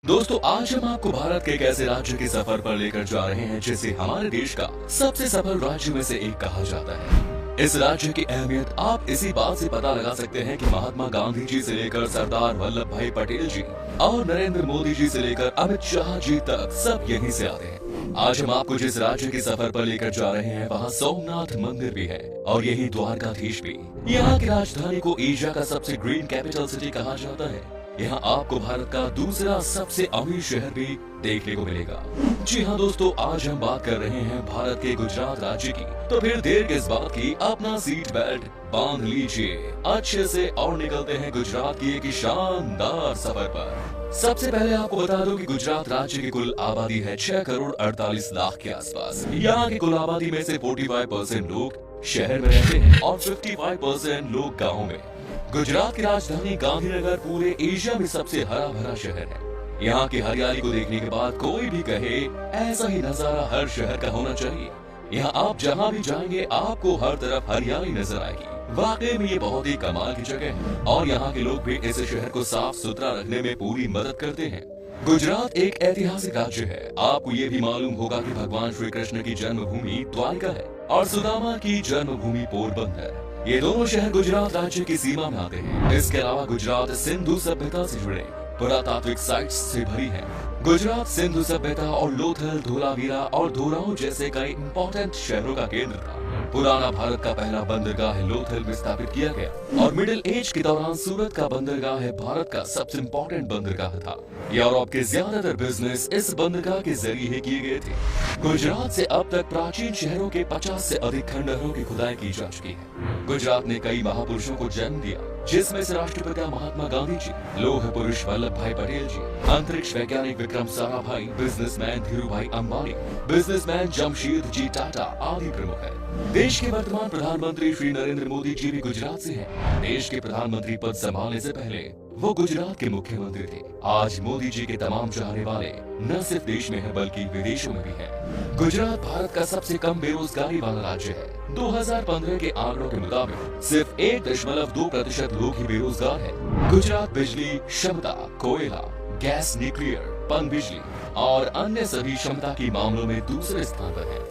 दोस्तों आज हम आपको भारत के एक ऐसे राज्य के सफर पर लेकर जा रहे हैं जिसे हमारे देश का सबसे सफल राज्य में से एक कहा जाता है। इस राज्य की अहमियत आप इसी बात से पता लगा सकते हैं कि महात्मा गांधी जी से लेकर सरदार वल्लभ भाई पटेल जी और नरेंद्र मोदी जी से लेकर अमित शाह जी तक सब यहीं से आते हैं। आज हम आपको जिस राज्य के सफर पर लेकर जा रहे हैं वहाँ सोमनाथ मंदिर भी है और यही द्वारकाधीश भी। यहाँ की राजधानी को एशिया का सबसे ग्रीन कैपिटल सिटी कहा जाता है। यहाँ आपको भारत का दूसरा सबसे अमीर शहर भी देखने को मिलेगा। जी हाँ दोस्तों, आज हम बात कर रहे हैं भारत के गुजरात राज्य की। तो फिर देर किस बात की, अपना सीट बेल्ट बांध लीजिए अच्छे से और निकलते हैं गुजरात की एक शानदार सफर पर। सबसे पहले आपको बता दूं कि गुजरात राज्य की कुल आबादी है 6 करोड़ 48 लाख के आसपास। यहाँ की कुल आबादी में से 45% लोग शहर में रहते हैं और 55% लोग गाँव में। गुजरात की राजधानी गांधीनगर पूरे एशिया में सबसे हरा भरा शहर है। यहाँ की हरियाली को देखने के बाद कोई भी कहे ऐसा ही नजारा हर शहर का होना चाहिए। यहाँ आप जहाँ भी जाएंगे आपको हर तरफ हरियाली नजर आएगी। वाकई में ये बहुत ही कमाल की जगह है और यहाँ के लोग भी इस शहर को साफ सुथरा रखने में पूरी मदद करते हैं। गुजरात एक ऐतिहासिक राज्य है। आपको ये भी मालूम होगा कि भगवान श्री कृष्ण की जन्मभूमि द्वारका है और सुदामा की जन्मभूमि पोरबंदर। ये दोनों शहर गुजरात राज्य की सीमा में आते हैं। इसके अलावा गुजरात सिंधु सभ्यता से जुड़े पुरातात्विक साइट्स से भरी है। गुजरात सिंधु सभ्यता और लोथल, धोलावीरा और धोराऊ जैसे कई इंपॉर्टेंट शहरों का केंद्र था। पुराना भारत का पहला बंदरगाह लोथल में स्थापित किया गया और मिडिल एज के दौरान सूरत का बंदरगाह भारत का सबसे इम्पोर्टेंट बंदरगाह था। यूरोप के ज्यादातर बिजनेस इस बंदरगाह के जरिए ही किए गए थे। गुजरात से अब तक प्राचीन शहरों के 50 से अधिक खंडहरों की खुदाई की जा चुकी है। गुजरात ने कई महापुरुषों को जन्म दिया, जिसमें से राष्ट्रपिता महात्मा गांधी जी, लौह पुरुष वल्लभ भाई पटेल जी, अंतरिक्ष वैज्ञानिक विक्रम साराभाई, बिजनेसमैन धीरूभाई अंबानी, बिजनेसमैन जमशेद जी टाटा आदि प्रमुख है। देश के वर्तमान प्रधानमंत्री श्री नरेंद्र मोदी जी भी गुजरात से हैं। देश के प्रधानमंत्री पद संभालने से पहले वो गुजरात के मुख्यमंत्री थे। आज मोदी जी के तमाम चाहने वाले न सिर्फ देश में हैं बल्कि विदेशों में भी हैं। गुजरात भारत का सबसे कम बेरोजगारी वाला राज्य है। 2015 के आंकड़ों के मुताबिक सिर्फ 1.2% लोग ही बेरोजगार हैं। गुजरात बिजली क्षमता, कोयला, गैस, न्यूक्लियर, पनबिजली और अन्य सभी क्षमता की मामलों में दूसरे स्थान पर है।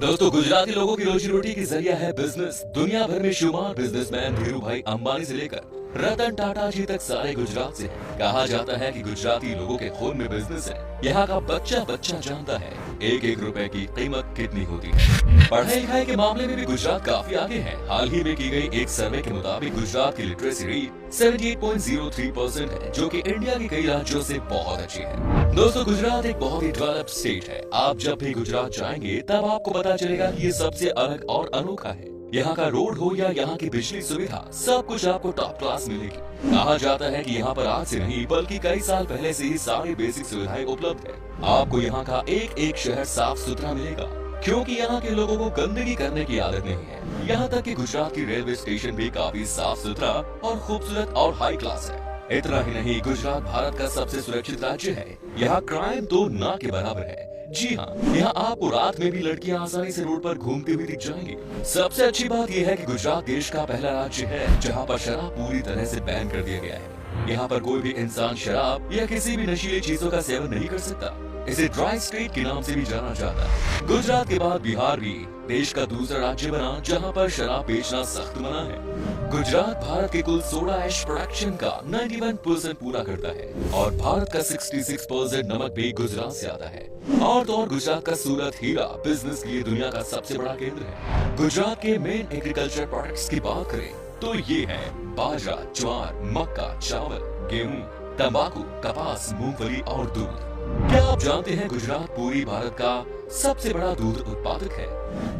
दोस्तों, गुजराती लोगों की रोजी रोटी की जरिया है बिजनेस। दुनिया भर में शुमार बिजनेसमैन धीरूभाई अंबानी से लेकर रतन टाटा जी तक सारे गुजरात से हैं। कहा जाता है कि गुजराती लोगों के खून में बिजनेस है। यहाँ का बच्चा बच्चा जानता है एक एक रुपए की कीमत कितनी होती है। पढ़ाई लिखाई के मामले में भी गुजरात काफी आगे है। हाल ही में की गई एक सर्वे के मुताबिक गुजरात की लिटरेसी रेट 78.03% है, जो कि इंडिया के कई राज्यों से बहुत अच्छी है। दोस्तों, गुजरात एक बहुत ही डेवलप्ड स्टेट है। आप जब भी गुजरात जाएंगे तब आपको पता चलेगा कि ये सबसे अलग और अनोखा है। यहाँ का रोड हो या यहाँ की बिजली सुविधा, सब कुछ आपको टॉप क्लास मिलेगी। कहा जाता है कि यहाँ पर आज से नहीं बल्कि कई साल पहले से ही सारी बेसिक सुविधाएं उपलब्ध है। आपको यहाँ का एक एक शहर साफ सुथरा मिलेगा, क्योंकि यहाँ के लोगों को गंदगी करने की आदत नहीं है। यहाँ तक कि गुजरात की रेलवे स्टेशन भी काफी साफ सुथरा और खूबसूरत और हाई क्लास है। इतना ही नहीं, गुजरात भारत का सबसे सुरक्षित राज्य है। यहाँ क्राइम तो ना के बराबर है। जी हाँ, यहाँ आपको रात में भी लड़कियाँ आसानी से रोड पर घूमती हुई दिख जाएंगी। सबसे अच्छी बात यह है कि गुजरात देश का पहला राज्य है जहाँ पर शराब पूरी तरह से बैन कर दिया गया है। यहाँ पर कोई भी इंसान शराब या किसी भी नशीली चीजों का सेवन नहीं कर सकता। इसे ड्राई स्टेट के नाम से भी जाना जाता है। गुजरात के बाद बिहार भी देश का दूसरा राज्य बना जहाँ पर शराब बेचना सख्त मना है। गुजरात भारत के कुल सोडा ऐश प्रोडक्शन का 91% पूरा करता है और भारत का 66% नमक भी गुजरात से आता है। और तो और गुजरात का सूरत हीरा बिजनेस के लिए दुनिया का सबसे बड़ा केंद्र है। गुजरात के मेन एग्रीकल्चर प्रोडक्ट्स की बात करें तो ये है बाजरा, ज्वार, मक्का, चावल, गेहूं, तंबाकू, कपास, मूंगफली और दूध। क्या आप जानते हैं गुजरात पूरी भारत का सबसे बड़ा दूध उत्पादक है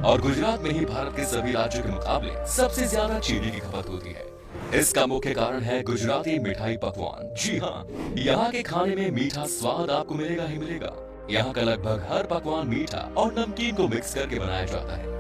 और गुजरात में ही भारत के सभी राज्यों के मुकाबले सबसे ज्यादा चीनी की खपत होती है। इसका मुख्य कारण है गुजराती मिठाई पकवान। जी हाँ, यहाँ के खाने में मीठा स्वाद आपको मिलेगा ही मिलेगा। यहाँ का लगभग हर पकवान मीठा और नमकीन को मिक्स करके बनाया जाता है।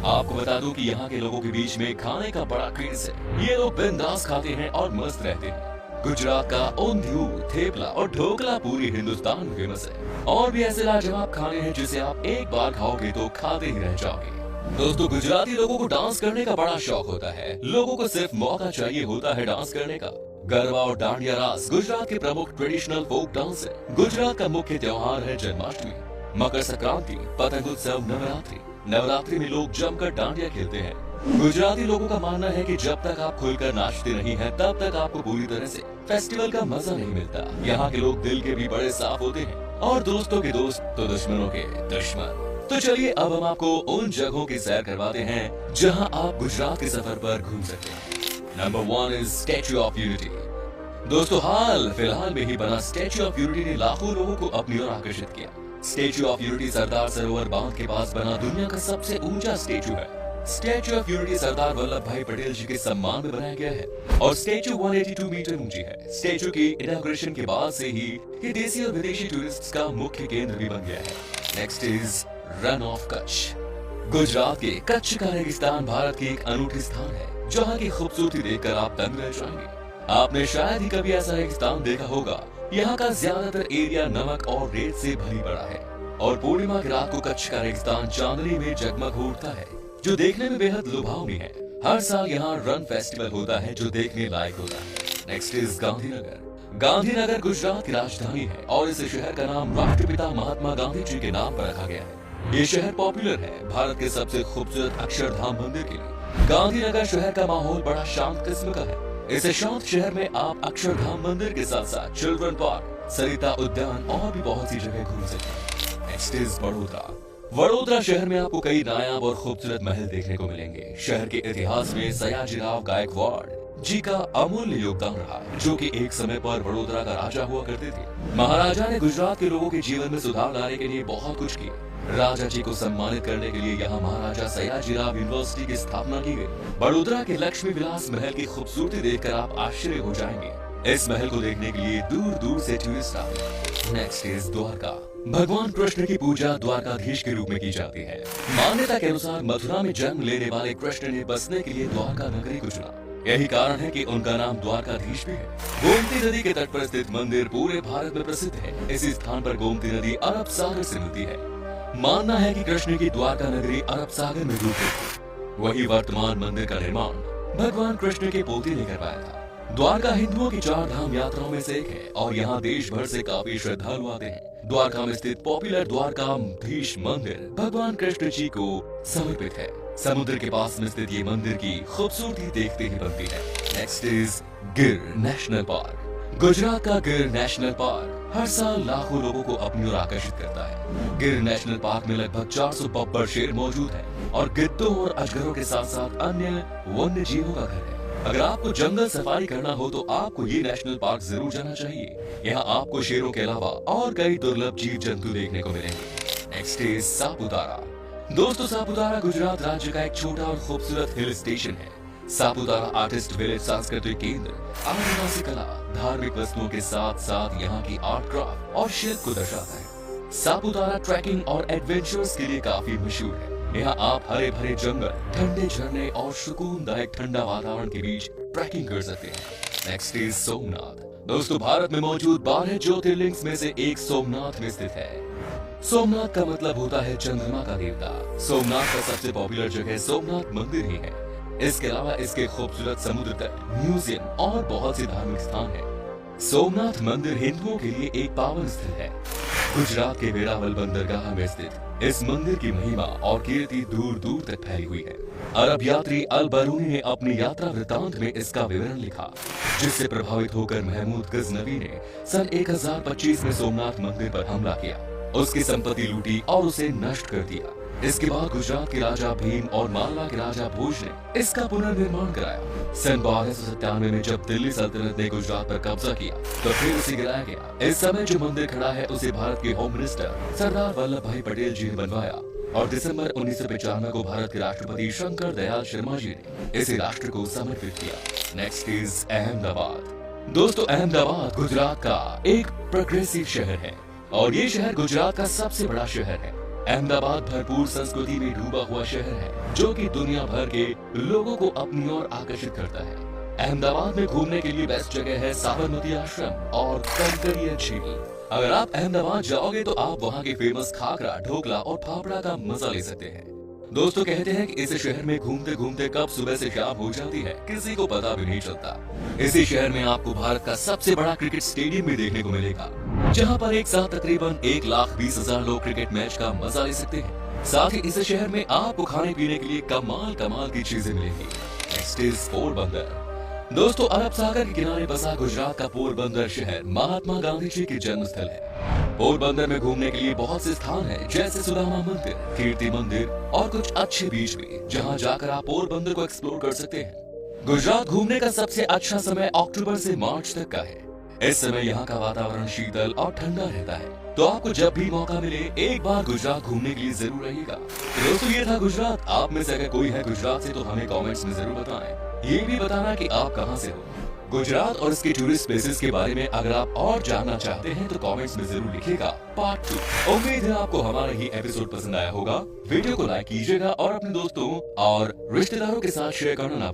आपको बता दूं कि यहाँ के लोगों के बीच में खाने का बड़ा क्रेज है। ये लोग बिंदास खाते हैं और मस्त रहते हैं। गुजरात का ऊंधियू, थेपला और ढोकला पूरी हिंदुस्तान में फेमस है। और भी ऐसे लाजवाब खाने हैं जिसे आप एक बार खाओगे तो खाते ही रह जाओगे। दोस्तों, गुजराती लोगों को डांस करने का बड़ा शौक होता है। लोगों को सिर्फ मौका चाहिए होता है डांस करने का। गरबा और डांडिया रास गुजरात के प्रमुख ट्रेडिशनल फोक डांस है। गुजरात का मुख्य त्योहार है जन्माष्टमी, मकर संक्रांति, पतंग उत्सव, नवरात्रि। नवरात्रि में लोग जमकर डांडिया खेलते हैं। गुजराती लोगों का मानना है कि जब तक आप खुलकर नाचते नहीं हैं, तब तक आपको पूरी तरह से फेस्टिवल का मजा नहीं मिलता। यहाँ के लोग दिल के भी बड़े साफ होते हैं और दोस्तों के दोस्त तो दुश्मनों के दुश्मन। तो चलिए अब हम आपको उन जगहों की सैर करवाते हैं जहाँ आप गुजरात के सफर पर घूम सकते हैं। Number 1 is statue of unity. दोस्तों, हाल फिलहाल में ही बना स्टैच्यू ऑफ यूनिटी ने लाखों लोगों को अपनी ओर आकर्षित किया। Statue of unity Sardar Sarovar बांध के पास बना दुनिया का सबसे ऊंचा स्टैच्यू है। Statue of unity Sardar Vallabh भाई पटेल जी के सम्मान में बनाया गया है और स्टैच्यू 182 मीटर ऊंची है। स्टैच्यू की इनॉग्रेशन के बाद से ही ये देसी और विदेशी टूरिस्ट्स का मुख्य केंद्र भी बन गया है। Next is run of Kutch. Gujarat के कच्छ का रेगिस्तान भारत की एक अनूठी स्थान है जहाँ की खूबसूरती देखकर आप दंग रह जाएंगे। आपने शायद ही कभी ऐसा रेगिस्तान देखा होगा। यहाँ का ज्यादातर एरिया नमक और रेत से भरी पड़ा है और पूर्णिमा की रात को कच्छ का रेगिस्तान चांदनी में जगमग उठता है, जो देखने में बेहद लुभावनी है। हर साल यहाँ रन फेस्टिवल होता है जो देखने लायक होता है। Next is Gandhinagar. गांधीनगर गुजरात की राजधानी है और इस शहर का नाम राष्ट्रपिता महात्मा गांधी जी के नाम पर रखा गया है। ये शहर पॉपुलर है भारत के सबसे खूबसूरत अक्षरधाम मंदिर के लिए। गांधीनगर शहर का माहौल बड़ा शांत किस्म का है। इस शांत शहर में आप अक्षरधाम मंदिर के साथ साथ चिल्ड्रन पार्क, सरिता उद्यान और भी बहुत सी जगह घूम सकते हैं। Next is Vadodara. वडोदरा शहर में आपको कई नायाब और खूबसूरत महल देखने को मिलेंगे। शहर के इतिहास में सयाजीराव गायकवाड़ जी का अमूल्य योगदान रहा, जो कि एक समय पर वडोदरा का राजा हुआ करते थे। महाराजा ने गुजरात के लोगों के जीवन में सुधार लाने के लिए बहुत कुछ किया। राजा जी को सम्मानित करने के लिए यहाँ महाराजा सयाजीराव यूनिवर्सिटी की स्थापना की गई। वडोदरा के लक्ष्मी विलास महल की खूबसूरती देखकर आप आश्चर्य हो जाएंगे। इस महल को देखने के लिए दूर दूर से टूरिस्ट आते हैं। Next is Dwarka. भगवान कृष्ण की पूजा द्वारकाधीश के रूप में की जाती है। मान्यता के अनुसार मथुरा में जन्म लेने वाले कृष्ण ने बसने के लिए द्वारका नगरी को चुना। यही कारण है कि उनका नाम द्वारकाधीश भी है। गोमती नदी के तट पर स्थित मंदिर पूरे भारत में प्रसिद्ध है। इसी स्थान पर गोमती नदी अरब सागर से मिलती है। मानना है कि कृष्ण की द्वारका नगरी अरब सागर में डूब गई थी। वही वर्तमान मंदिर का निर्माण भगवान कृष्ण के पोते ने करवाया था। द्वारका हिंदुओं की 4 धाम यात्राओं में से एक है और यहाँ देश भर से काफी श्रद्धालु आते हैं। द्वारका में स्थित पॉपुलर द्वारकाधीश मंदिर भगवान कृष्ण जी को समर्पित है। समुद्र के पास में स्थित ये मंदिर की खूबसूरती देखते ही बनती है। नेक्स्ट इज गिर नेशनल पार्क। गुजरात का गिर नेशनल पार्क हर साल लाखों लोगों को अपनी ओर आकर्षित करता है। गिर नेशनल पार्क में लगभग 400 बब्बर शेर मौजूद है और गिद्धों और अजगरों के साथ साथ अन्य वन्य जीवों का घर है। अगर आपको जंगल सफारी करना हो तो आपको ये नेशनल पार्क जरूर जाना चाहिए। यहाँ आपको शेरों के अलावा और कई दुर्लभ जीव जंतु देखने को मिलेंगे। Next is Saputara. दोस्तों, सापुतारा गुजरात राज्य का एक छोटा और खूबसूरत हिल स्टेशन है। सापुतारा आर्टिस्ट विलेज सांस्कृतिक केंद्र आदिवासी कला, धार्मिक वस्तुओं के साथ साथ यहाँ की आर्ट क्राफ्ट और शिल्प को दर्शाता है। सापुतारा ट्रैकिंग और एडवेंचर्स के लिए काफी मशहूर है। यहाँ आप हरे भरे जंगल, ठंडे झरने और सुकूनदायक ठंडा वातावरण के बीच ट्रैकिंग कर सकते हैं। Next is Somnath. दोस्तों, भारत में मौजूद 12 ज्योतिर्लिंग में से एक सोमनाथ में स्थित है। सोमनाथ का मतलब होता है चंद्रमा का देवता। सोमनाथ का सबसे पॉपुलर जगह सोमनाथ मंदिर ही है। इसके अलावा इसके खूबसूरत समुद्र तट, म्यूजियम और बहुत से धार्मिक स्थान हैं। सोमनाथ मंदिर हिंदुओं के लिए एक पावन स्थल है। गुजरात के वेरावल बंदरगाह में स्थित इस मंदिर की महिमा और कीर्ति दूर दूर तक फैली हुई है। अरब यात्री अल बरूनी ने अपनी यात्रा वृतांत में इसका विवरण लिखा, जिससे प्रभावित होकर महमूद गजनवी ने सन 1025 में सोमनाथ मंदिर पर हमला किया, उसकी संपत्ति लूटी और उसे नष्ट कर दिया। इसके बाद गुजरात के राजा भीम और मालवा के राजा भोज ने इसका पुनर्निर्माण कराया। सन 1297 में जब दिल्ली सल्तनत ने गुजरात पर कब्जा किया तो फिर उसे गिराया गया। इस समय जो मंदिर खड़ा है उसे भारत के होम मिनिस्टर सरदार वल्लभ भाई पटेल जी ने बनवाया और दिसंबर 1995 को भारत के राष्ट्रपति शंकर दयाल शर्मा जी ने इसे राष्ट्र को समर्पित किया। Next is Ahmedabad. दोस्तों, अहमदाबाद गुजरात का एक प्रोग्रेसिव शहर है और ये शहर गुजरात का सबसे बड़ा शहर है। अहमदाबाद भरपूर संस्कृति में डूबा हुआ शहर है जो कि दुनिया भर के लोगों को अपनी ओर आकर्षित करता है। अहमदाबाद में घूमने के लिए बेस्ट जगह है साबरमती आश्रम और कंकरिया झील। अगर आप अहमदाबाद जाओगे तो आप वहाँ के फेमस खाकरा, ढोकला और फाफड़ा का मजा ले सकते हैं। दोस्तों कहते हैं कि इस शहर में घूमते घूमते कब सुबह से शाम हो जाती है किसी को पता भी नहीं चलता। इसी शहर में आपको भारत का सबसे बड़ा क्रिकेट स्टेडियम भी देखने को मिलेगा, जहां पर एक साथ तकरीबन 1,20,000 लोग क्रिकेट मैच का मजा ले सकते हैं। साथ ही इस शहर में आपको खाने पीने के लिए कमाल कमाल की चीजें मिलेंगी। Next is Porbandar. दोस्तों अरब सागर के किनारे बसा गुजरात का पोरबंदर शहर महात्मा गांधी जी की जन्म स्थल है। पोरबंदर में घूमने के लिए बहुत से स्थान हैं, जैसे सुदामा मंदिर, कीर्ति मंदिर और कुछ अच्छे बीच भी, जहां जाकर आप पोरबंदर को एक्सप्लोर कर सकते हैं। गुजरात घूमने का सबसे अच्छा समय अक्टूबर से मार्च तक का है। इस समय यहाँ का वातावरण शीतल और ठंडा रहता है, तो आपको जब भी मौका मिले एक बार गुजरात घूमने के लिए जरूर रहिएगा। दोस्तों ये था गुजरात। आप में से अगर कोई है गुजरात से तो हमें कमेंट्स में जरूर बताएं। ये भी बताना कि आप कहां से हो। गुजरात और इसके टूरिस्ट प्लेसेस के बारे में अगर आप और जानना चाहते हैं तो कमेंट्स में जरूर लिखिएगा पार्ट 2। उम्मीद है आपको हमारा ये एपिसोड पसंद आया होगा। वीडियो को लाइक कीजिएगा और अपने दोस्तों और रिश्तेदारों के साथ शेयर करना ना